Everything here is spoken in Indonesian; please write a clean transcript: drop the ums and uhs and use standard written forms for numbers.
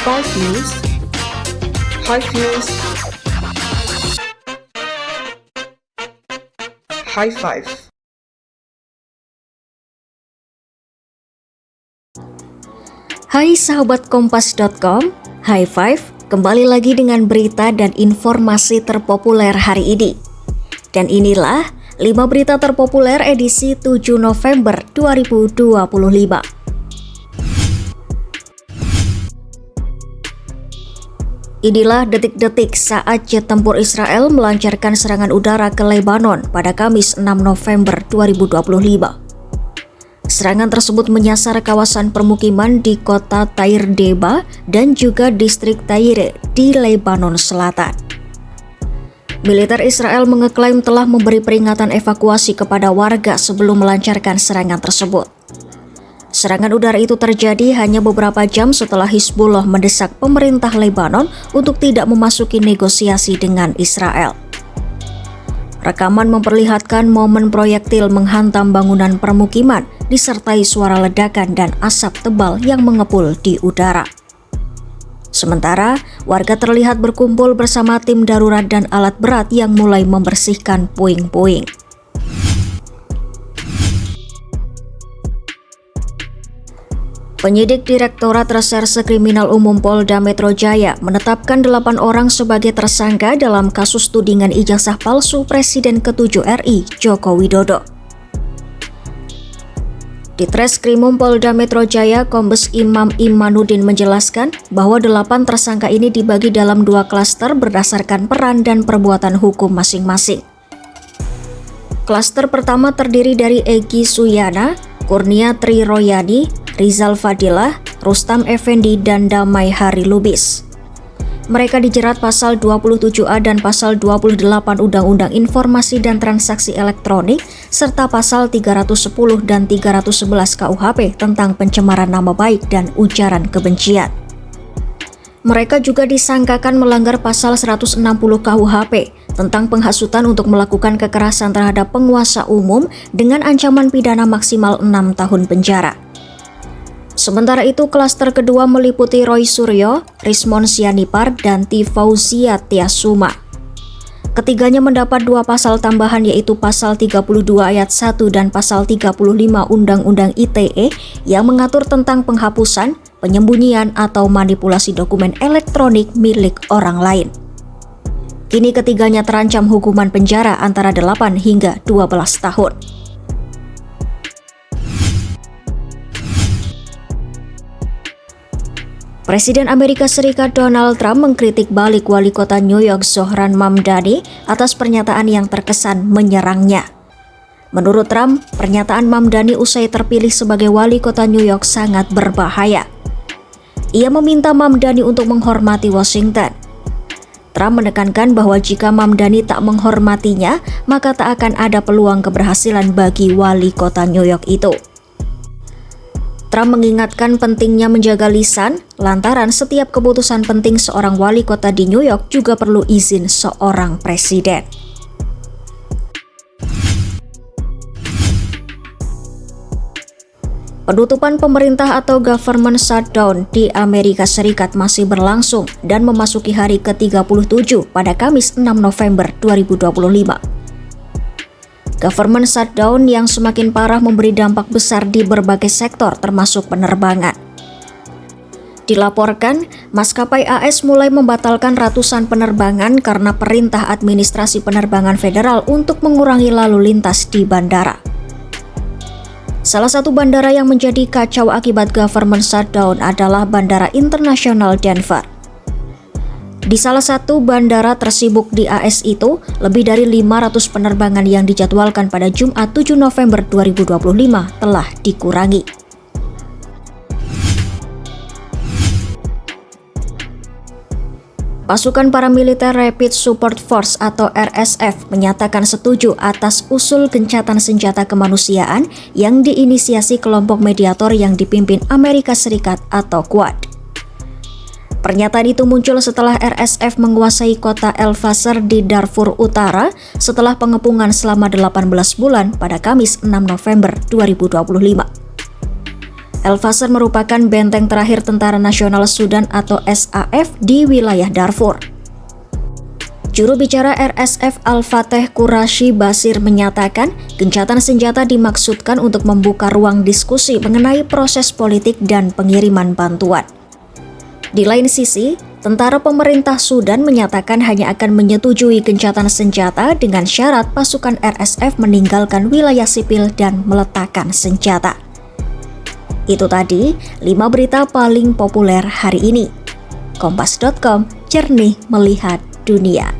Five News. Five News. High Five. Hai sahabat kompas.com, High Five kembali lagi dengan berita dan informasi terpopuler hari ini. Dan inilah 5 berita terpopuler edisi 7 November 2025. Inilah detik-detik saat jet tempur Israel melancarkan serangan udara ke Lebanon pada Kamis 6 November 2025. Serangan tersebut menyasar kawasan permukiman di kota Tair Deba dan juga distrik Taire di Lebanon Selatan. Militer Israel mengeklaim telah memberi peringatan evakuasi kepada warga sebelum melancarkan serangan tersebut. Serangan udara itu terjadi hanya beberapa jam setelah Hizbullah mendesak pemerintah Lebanon untuk tidak memasuki negosiasi dengan Israel. Rekaman memperlihatkan momen proyektil menghantam bangunan permukiman disertai suara ledakan dan asap tebal yang mengepul di udara. Sementara, warga terlihat berkumpul bersama tim darurat dan alat berat yang mulai membersihkan puing-puing. Penyidik Direktorat Reserse Kriminal Umum Polda Metro Jaya menetapkan 8 orang sebagai tersangka dalam kasus tudingan ijazah palsu Presiden ke-7 RI Joko Widodo. Di Treskrimum Polda Metro Jaya, Kombes Imam Imanuddin menjelaskan bahwa 8 tersangka ini dibagi dalam 2 klaster berdasarkan peran dan perbuatan hukum masing-masing. Klaster pertama terdiri dari Egy Suyana, Kurnia Tri Royani, Rizal Fadilah, Rustam Effendi, dan Damai Hari Lubis. Mereka dijerat pasal 27A dan pasal 28 Undang-Undang Informasi dan Transaksi Elektronik serta pasal 310 dan 311 KUHP tentang pencemaran nama baik dan ujaran kebencian. Mereka juga disangkakan melanggar pasal 160 KUHP tentang penghasutan untuk melakukan kekerasan terhadap penguasa umum dengan ancaman pidana maksimal 6 tahun penjara. Sementara itu, klaster kedua meliputi Roy Suryo, Rismon Sianipar, dan Tifauzia Tiasuma. Ketiganya mendapat 2 pasal tambahan yaitu pasal 32 ayat 1 dan pasal 35 Undang-Undang ITE yang mengatur tentang penghapusan, penyembunyian, atau manipulasi dokumen elektronik milik orang lain. Kini ketiganya terancam hukuman penjara antara 8 hingga 12 tahun. Presiden Amerika Serikat Donald Trump mengkritik balik wali kota New York Zohran Mamdani atas pernyataan yang terkesan menyerangnya. Menurut Trump, pernyataan Mamdani usai terpilih sebagai wali kota New York sangat berbahaya. Ia meminta Mamdani untuk menghormati Washington. Trump menekankan bahwa jika Mamdani tak menghormatinya, maka tak akan ada peluang keberhasilan bagi wali kota New York itu. Trump mengingatkan pentingnya menjaga lisan, lantaran setiap keputusan penting seorang wali kota di New York juga perlu izin seorang presiden. Penutupan pemerintah atau government shutdown di Amerika Serikat masih berlangsung dan memasuki hari ke-37 pada Kamis 6 November 2025. Government shutdown yang semakin parah memberi dampak besar di berbagai sektor termasuk penerbangan. Dilaporkan, maskapai AS mulai membatalkan ratusan penerbangan karena perintah administrasi penerbangan federal untuk mengurangi lalu lintas di bandara. Salah satu bandara yang menjadi kacau akibat government shutdown adalah Bandara Internasional Denver. Di salah satu bandara tersibuk di AS itu, lebih dari 500 penerbangan yang dijadwalkan pada Jumat 7 November 2025 telah dikurangi. Pasukan Paramiliter Rapid Support Force atau RSF menyatakan setuju atas usul gencatan senjata kemanusiaan yang diinisiasi kelompok mediator yang dipimpin Amerika Serikat atau Quad. Pernyataan itu muncul setelah RSF menguasai kota El Fasher di Darfur Utara setelah pengepungan selama 18 bulan pada Kamis 6 November 2025. Al-Fasr merupakan benteng terakhir Tentara Nasional Sudan atau SAF di wilayah Darfur. Juru bicara RSF Al-Fateh Qurashi Basir menyatakan gencatan senjata dimaksudkan untuk membuka ruang diskusi mengenai proses politik dan pengiriman bantuan. Di lain sisi, tentara pemerintah Sudan menyatakan hanya akan menyetujui gencatan senjata dengan syarat pasukan RSF meninggalkan wilayah sipil dan meletakkan senjata. Itu tadi 5 berita paling populer hari ini. Kompas.com, jernih melihat dunia.